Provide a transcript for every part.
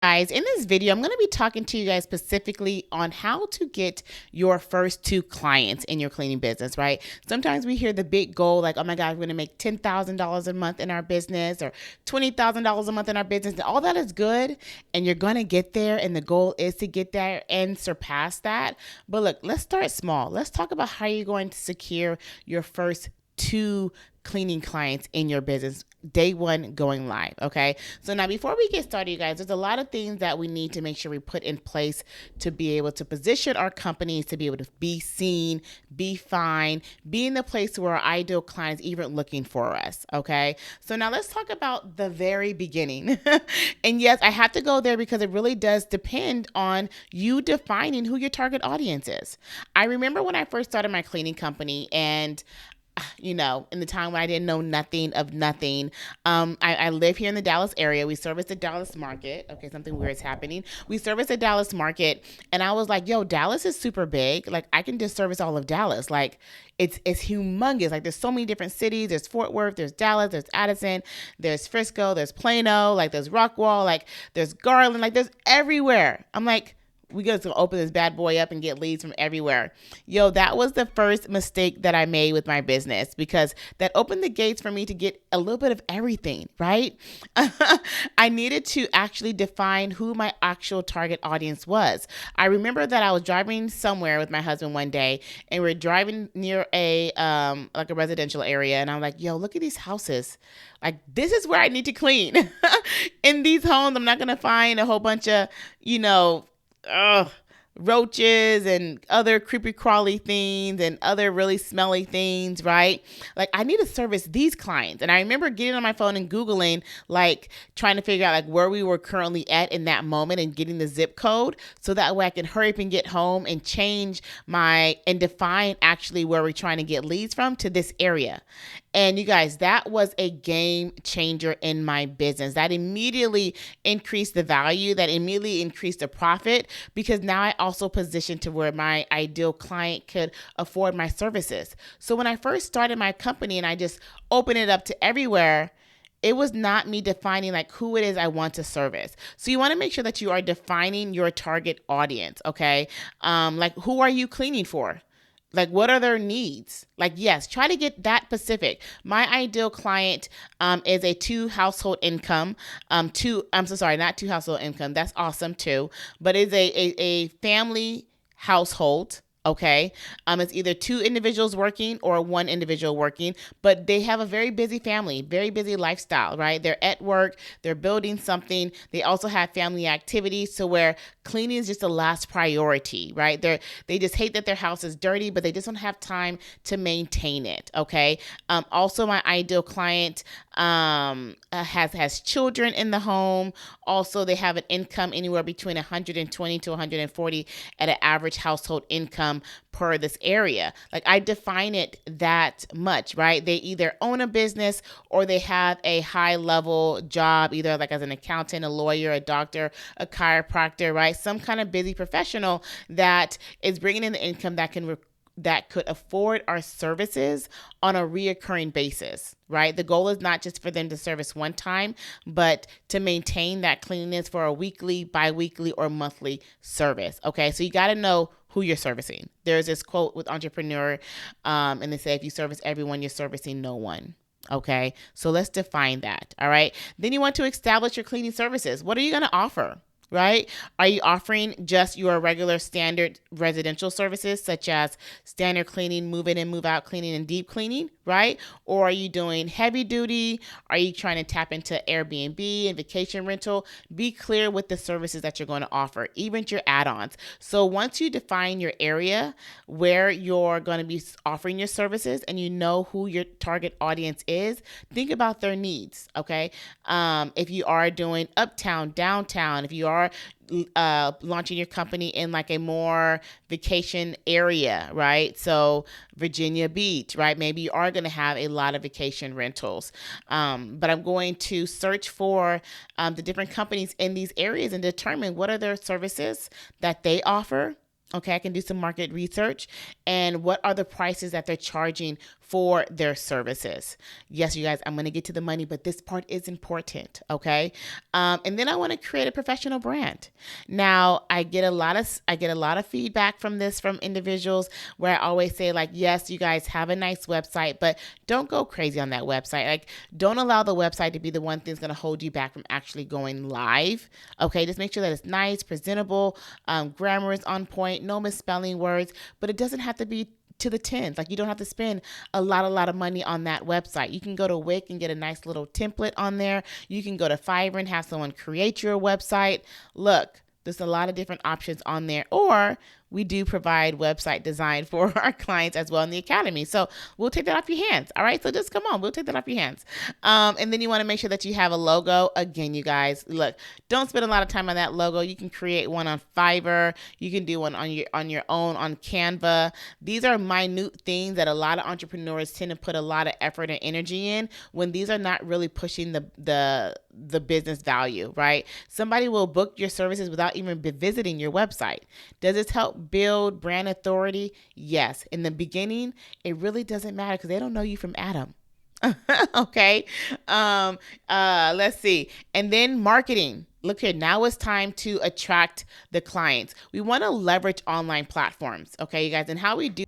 Guys, in this video, I'm going to be talking to you guys specifically on how to get your first two clients in your cleaning business, right? Sometimes we hear the big goal like, oh my God, we're going to make $10,000 a month in our business or $20,000 a month in our business. And all that is good. And you're going to get there. And the goal is to get there and surpass that. But look, let's start small. Let's talk about how you're going to secure your first two cleaning clients in your business day one going live. Okay. So now before we get started, you guys, there's a lot of things that we need to make sure we put in place to be able to position our companies to be able to be seen, be fine, be in the place where our ideal clients even looking for us. Okay. So now let's talk about the very beginning. And yes, I have to go there because it really does depend on you defining who your target audience is. I remember when I first started my cleaning company and in the time when I didn't know nothing of nothing. I live here in the Dallas area. We service the Dallas market. Okay, something weird is happening. We service the Dallas market, and I was like, yo, Dallas is super big. Like, I can just service all of Dallas. Like, it's humongous. Like, there's so many different cities. There's Fort Worth, there's Dallas, there's Addison, there's Frisco, there's Plano, like, there's Rockwall, like, there's Garland, like, there's everywhere. I'm like, we got to open this bad boy up and get leads from everywhere. Yo, that was the first mistake that I made with my business because that opened the gates for me to get a little bit of everything, right? I needed to actually define who my actual target audience was. I remember that I was driving somewhere with my husband one day and we are driving near a like a residential area, and I'm like, yo, look at these houses. Like, this is where I need to clean. In these homes, I'm not going to find a whole bunch of, ugh, roaches and other creepy crawly things and other really smelly things, right? Like, I need to service these clients. And I remember getting on my phone and Googling, like, trying to figure out like where we were currently at in that moment and getting the zip code so that way I can hurry up and get home and change and define actually where we're trying to get leads from to this area. And you guys, that was a game changer in my business. That immediately increased the value, that immediately increased the profit, because now I also positioned to where my ideal client could afford my services. So when I first started my company and I just opened it up to everywhere, it was not me defining like who it is I want to service. So you want to make sure that you are defining your target audience, okay? Like, who are you cleaning for? Like, what are their needs? Like, yes, try to get that specific. My ideal client is a two household income. I'm so sorry, not two household income. That's awesome too. But it's a family household. Okay. It's either two individuals working or one individual working, but they have a very busy family, very busy lifestyle, right? They're at work, they're building something. They also have family activities, so where cleaning is just the last priority, right? They just hate that their house is dirty, but they just don't have time to maintain it. Okay. Also, my ideal client has children in the home. Also, they have an income anywhere between 120 to 140 at an average household income per this area. Like, I define it that much, right? They either own a business or they have a high level job, either like as an accountant, a lawyer, a doctor, a chiropractor, right? Some kind of busy professional that is bringing in the income that could afford our services on a reoccurring basis, right? The goal is not just for them to service one time, but to maintain that cleanliness for a weekly, bi-weekly, or monthly service. Okay, so you got to know who you're servicing. There's this quote with Entrepreneur, and they say, if you service everyone, you're servicing no one. Okay, so let's define that. All right, then you want to establish your cleaning services. What are you going to offer? Right? Are you offering just your regular standard residential services such as standard cleaning, move in and move out cleaning, and deep cleaning, right? Or are you doing heavy duty? Are you trying to tap into Airbnb and vacation rental? Be clear with the services that you're going to offer, even your add-ons. So once you define your area where you're going to be offering your services and you know who your target audience is, think about their needs, okay? If you are doing uptown, downtown, if you are launching your company in like a more vacation area, right? So Virginia Beach, right? Maybe you are going to have a lot of vacation rentals. But I'm going to search for the different companies in these areas and determine what are their services that they offer. Okay, I can do some market research and what are the prices that they're charging for their services. Yes, you guys, I'm going to get to the money, but this part is important. Okay. And then I want to create a professional brand. Now I get a lot of feedback from this from individuals where I always say like, yes, you guys have a nice website, but don't go crazy on that website. Like, don't allow the website to be the one thing that's going to hold you back from actually going live. Okay. Just make sure that it's nice, presentable, grammar is on point, no misspelling words, but it doesn't have to be to the tens. Like, you don't have to spend a lot of money on that website. You can go to Wix and get a nice little template on there. You can go to Fiverr and have someone create your website. Look, there's a lot of different options on there. Or we do provide website design for our clients as well in the academy. So we'll take that off your hands. All right. So just come on, we'll take that off your hands. And then you want to make sure that you have a logo. Again, you guys, look, don't spend a lot of time on that logo. You can create one on Fiverr. You can do one on your own on Canva. These are minute things that a lot of entrepreneurs tend to put a lot of effort and energy in when these are not really pushing the business value, right? Somebody will book your services without even visiting your website. Does this help build brand authority? Yes. In the beginning, it really doesn't matter because they don't know you from Adam. Okay. Let's see. And then marketing. Look here, now it's time to attract the clients. We want to leverage online platforms. Okay, you guys, and how we do.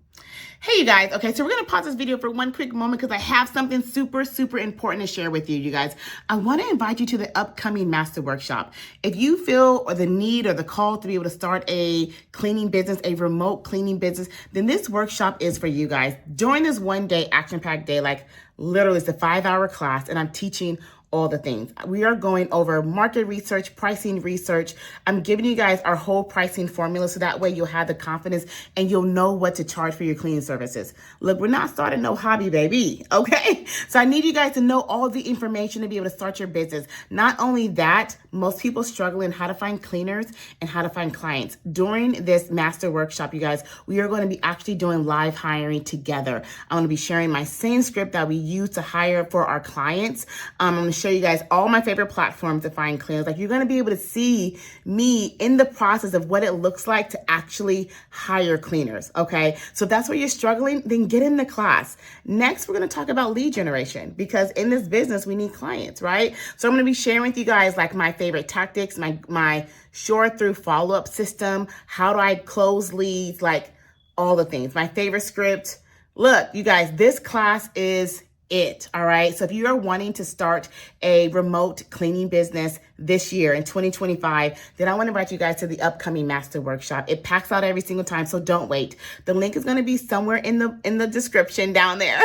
Hey, you guys. Okay, so we're going to pause this video for one quick moment because I have something super important to share with you guys. I want to invite you to the upcoming master workshop. If you feel or the need or the call to be able to start a cleaning business, a remote cleaning business, then this workshop is for you guys. During this one day, action-packed day, like literally it's a 5-hour class, and I'm teaching all the things. We are going over market research, pricing research. I'm giving you guys our whole pricing formula so that way you'll have the confidence and you'll know what to charge for your cleaning services. Look, we're not starting no hobby, baby, okay? So I need you guys to know all the information to be able to start your business. Not only that, most people struggle in how to find cleaners and how to find clients. During this master workshop, you guys, we are going to be actually doing live hiring together. I'm going to be sharing my same script that we use to hire for our clients. I'm going to show you guys all my favorite platforms to find cleaners. Like, you're going to be able to see me in the process of what it looks like to actually hire cleaners. Okay. So if that's where you're struggling, then get in the class. Next, we're going to talk about lead generation because in this business, we need clients, right? So I'm going to be sharing with you guys like my favorite tactics, my short through follow-up system. How do I close leads? Like all the things, my favorite script. Look, you guys, this class is it. All right. So if you are wanting to start a remote cleaning business this year in 2025, then I want to invite you guys to the upcoming master workshop. It packs out every single time. So don't wait. The link is going to be somewhere in the description down there.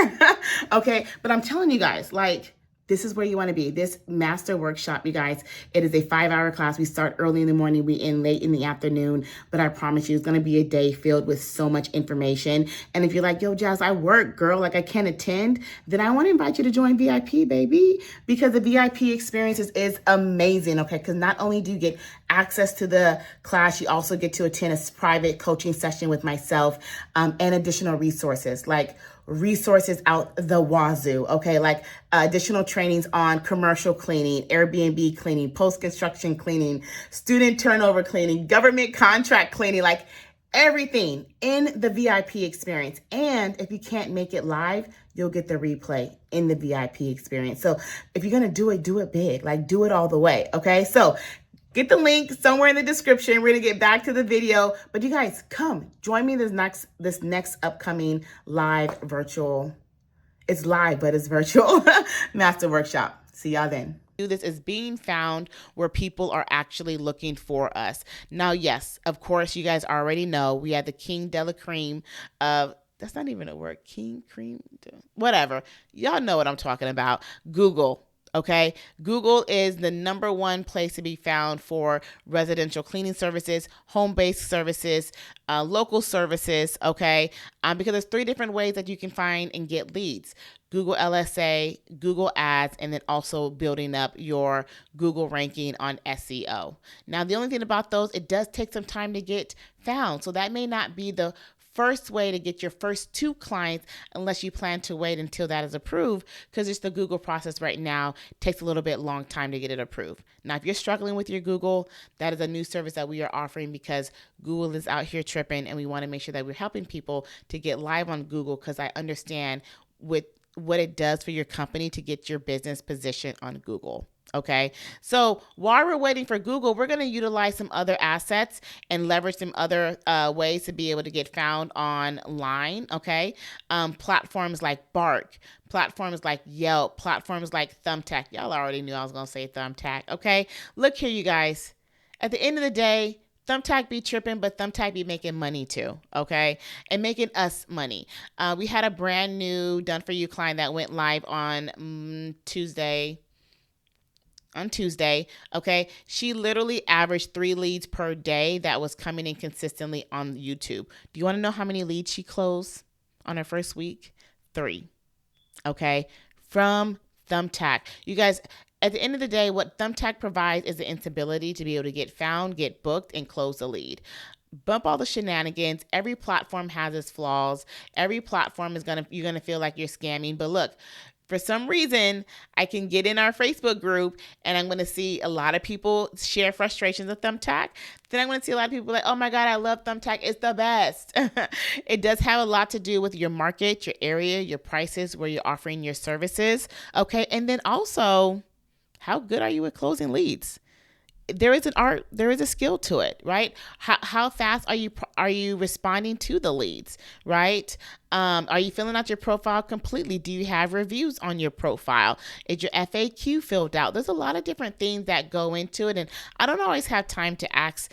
Okay. But I'm telling you guys, like, this is where you want to be. This master workshop, you guys, it is a 5-hour class. We start early in the morning, we end late in the afternoon, but I promise you it's going to be a day filled with so much information. And if you're like, yo, Jazz, I work, girl, like I can't attend, then I want to invite you to join VIP, baby, because the VIP experience is amazing, okay? Because not only do you get access to the class, you also get to attend a private coaching session with myself and additional resources, like resources out the wazoo, okay? Like additional trainings on commercial cleaning, Airbnb cleaning, post-construction cleaning, student turnover cleaning, government contract cleaning, like everything in the VIP experience. And if you can't make it live, you'll get the replay in the VIP experience. So if you're going to do it big, like do it all the way, okay? So get the link somewhere in the description. We're going to get back to the video. But you guys, come join me this next upcoming live virtual. It's live, but it's virtual master workshop. See y'all then. Do this is being found where people are actually looking for us. Now, yes, of course, you guys already know we had the King de la Cream of, that's not even a word, King Cream, whatever. Y'all know what I'm talking about. Google. Okay, Google is the #1 place to be found for residential cleaning services, home-based services, local services, okay? Because there's 3 different ways that you can find and get leads. Google LSA, Google Ads, and then also building up your Google ranking on SEO. Now, the only thing about those, it does take some time to get found. So that may not be the first way to get your first 2 clients unless you plan to wait until that is approved, because it's the Google process right now. It takes a little bit long time to get it approved. Now, if you're struggling with your Google, that is a new service that we are offering because Google is out here tripping and we want to make sure that we're helping people to get live on Google, because I understand with what it does for your company to get your business positioned on Google. Okay. So while we're waiting for Google, we're going to utilize some other assets and leverage some other ways to be able to get found online. Okay. Platforms like Bark, platforms like Yelp, platforms like Thumbtack. Y'all already knew I was going to say Thumbtack. Okay. Look here, you guys. At the end of the day, Thumbtack be tripping, but Thumbtack be making money too, okay? And making us money. We had a brand new done for you client that went live on Tuesday, okay? She literally averaged 3 leads per day that was coming in consistently on YouTube. Do you want to know how many leads she closed on her first week? 3, okay? From Thumbtack. You guys, at the end of the day, what Thumbtack provides is the instability to be able to get found, get booked, and close the lead. Bump all the shenanigans. Every platform has its flaws. Every platform you're gonna feel like you're scamming. But look, for some reason, I can get in our Facebook group and I'm going to see a lot of people share frustrations of Thumbtack. Then I'm going to see a lot of people like, oh my God, I love Thumbtack. It's the best. It does have a lot to do with your market, your area, your prices, where you're offering your services. Okay. And then also, how good are you with closing leads? There is an art, there is a skill to it, right? How fast are you responding to the leads, right? Are you filling out your profile completely? Do you have reviews on your profile? Is your FAQ filled out? There's a lot of different things that go into it, and I don't always have time to ask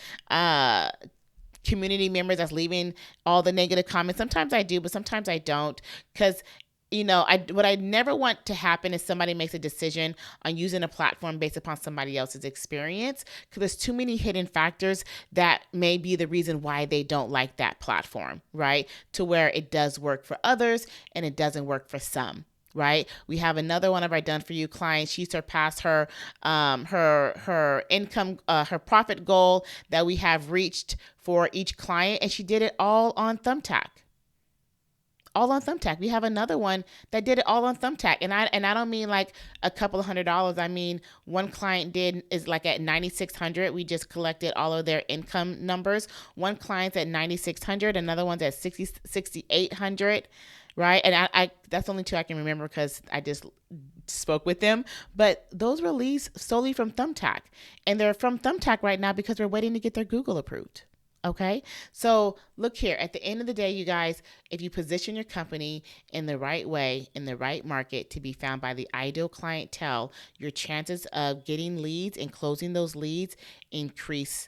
community members that's leaving all the negative comments. Sometimes I do, but sometimes I don't, because what I never want to happen is somebody makes a decision on using a platform based upon somebody else's experience, because there's too many hidden factors that may be the reason why they don't like that platform, right? To where it does work for others and it doesn't work for some. Right. We have another one of our done for you clients. She surpassed her income, her profit goal that we have reached for each client. And she did it all on Thumbtack. All on Thumbtack. We have another one that did it all on Thumbtack. And I don't mean like a couple of $100. I mean, one client is like at 9,600. We just collected all of their income numbers. One client's at 9,600. Another one's at 6,800. Right. And I that's only 2 I can remember because I just spoke with them. But those were leads solely from Thumbtack. And they're from Thumbtack right now because we're waiting to get their Google approved. Okay. So look here, at the end of the day, you guys, if you position your company in the right way, in the right market to be found by the ideal clientele, your chances of getting leads and closing those leads increase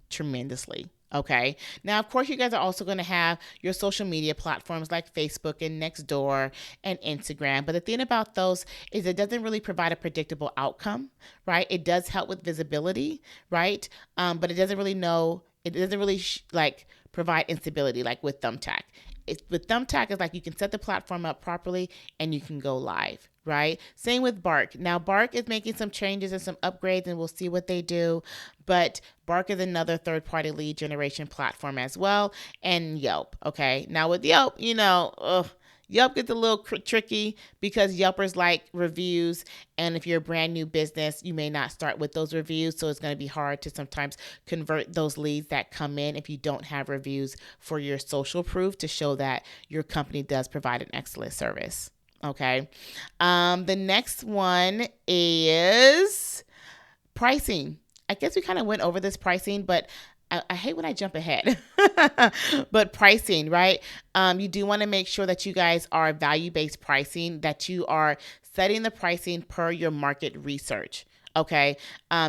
tremendously. Okay. Now, of course, you guys are also going to have your social media platforms like Facebook and Nextdoor and Instagram. But the thing about those is it doesn't really provide a predictable outcome, right? It does help with visibility, right? But it doesn't really provide instability like with Thumbtack. With Thumbtack, it's like you can set the platform up properly and you can go live, right? Same with Bark. Now, Bark is making some changes and some upgrades, and we'll see what they do. But Bark is another third-party lead generation platform as well, and Yelp, okay? Now, with Yelp, Yelp gets a little tricky because Yelpers like reviews, and if you're a brand new business, you may not start with those reviews, so it's going to be hard to sometimes convert those leads that come in if you don't have reviews for your social proof to show that your company does provide an excellent service. Okay. The next one is pricing. I guess we kind of went over this pricing, but I hate when I jump ahead, but pricing, right? You do want to make sure that you guys are value-based pricing, that you are setting the pricing per your market research, okay?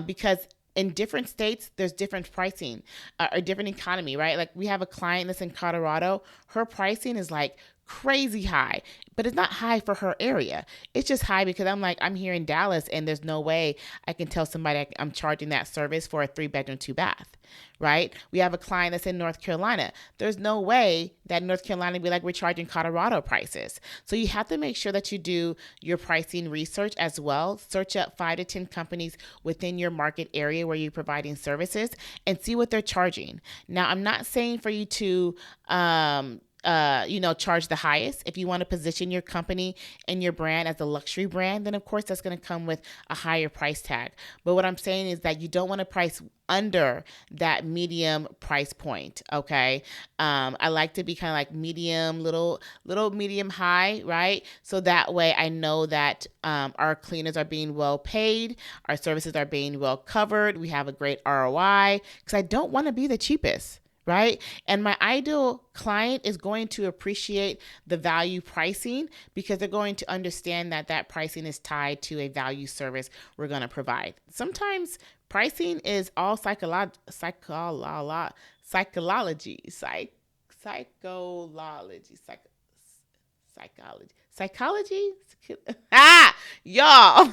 Because in different states, there's different pricing or different economy, right? Like we have a client that's in Colorado. Her pricing is like crazy high, but it's not high for her area. It's just high because I'm here in Dallas and there's no way I can tell somebody I'm charging that service for a 3-bedroom, 2-bath, right? We have a client that's in North Carolina. There's no way that North Carolina would be like, we're charging Colorado prices. So you have to make sure that you do your pricing research as well. Search up 5 to 10 companies within your market area where you're providing services and see what they're charging. Now, I'm not saying for you to, charge the highest. If you want to position your company and your brand as a luxury brand, then of course that's going to come with a higher price tag. But what I'm saying is that you don't want to price under that medium price point. Okay. I like to be kind of like medium, little medium high, right? So that way I know that our cleaners are being well paid, our services are being well covered, we have a great ROI, because I don't want to be the cheapest, right? And my ideal client is going to appreciate the value pricing because they're going to understand that that pricing is tied to a value service we're going to provide. Sometimes pricing is all psychology, psychology. Y'all.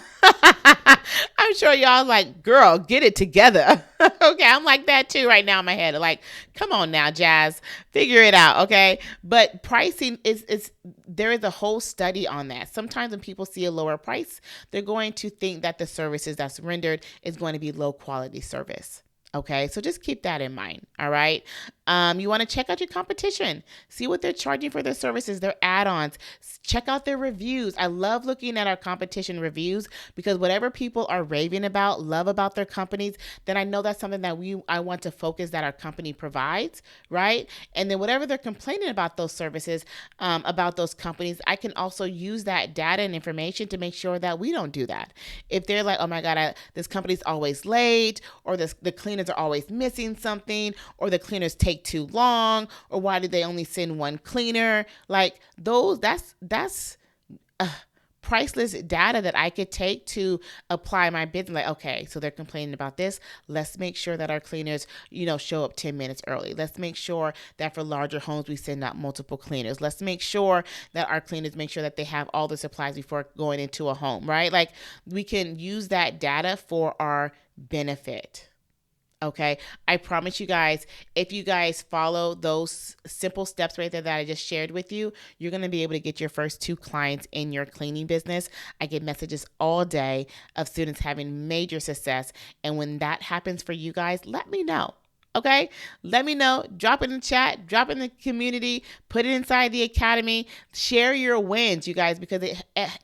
I'm sure y'all like, girl, get it together. Okay, I'm like that too right now in my head. Like, come on now, Jazz, figure it out. Okay, but pricing is there is a whole study on that. Sometimes when people see a lower price, they're going to think that the services that's rendered is going to be low quality service. Okay, so just keep that in mind. All right. You want to check out your competition, see what they're charging for their services, their add-ons, check out their reviews. I love looking at our competition reviews because whatever people are raving about, love about their companies, then I know that's something that I want to focus that our company provides, right? And then whatever they're complaining about those services, about those companies, I can also use that data and information to make sure that we don't do that. If they're like, oh my God, this company's always late, or the cleaners are always missing something, or the cleaners take too long, or why did they only send one cleaner? Like that's priceless data that I could take to apply my business. Like, okay, so they're complaining about this. Let's make sure that our cleaners, show up 10 minutes early. Let's make sure that for larger homes, we send out multiple cleaners. Let's make sure that our cleaners make sure that they have all the supplies before going into a home, right? Like, we can use that data for our benefit. Okay, I promise you guys, if you guys follow those simple steps right there that I just shared with you, you're going to be able to get your first 2 clients in your cleaning business. I get messages all day of students having major success. And when that happens for you guys, let me know. Okay, let me know. Drop it in the chat, drop it in the community, put it inside the academy. Share your wins, you guys, because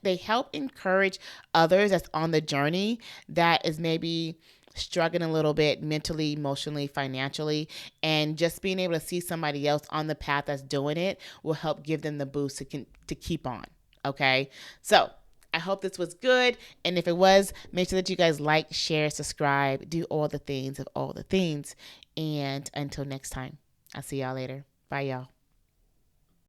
they help encourage others that's on the journey that is maybe struggling a little bit mentally, emotionally, financially, and just being able to see somebody else on the path that's doing it will help give them the boost to keep on. Okay, so I hope this was good, and if it was, make sure that you guys like, share, subscribe, do all the things of all the things, and until next time, I'll see y'all later. Bye, y'all.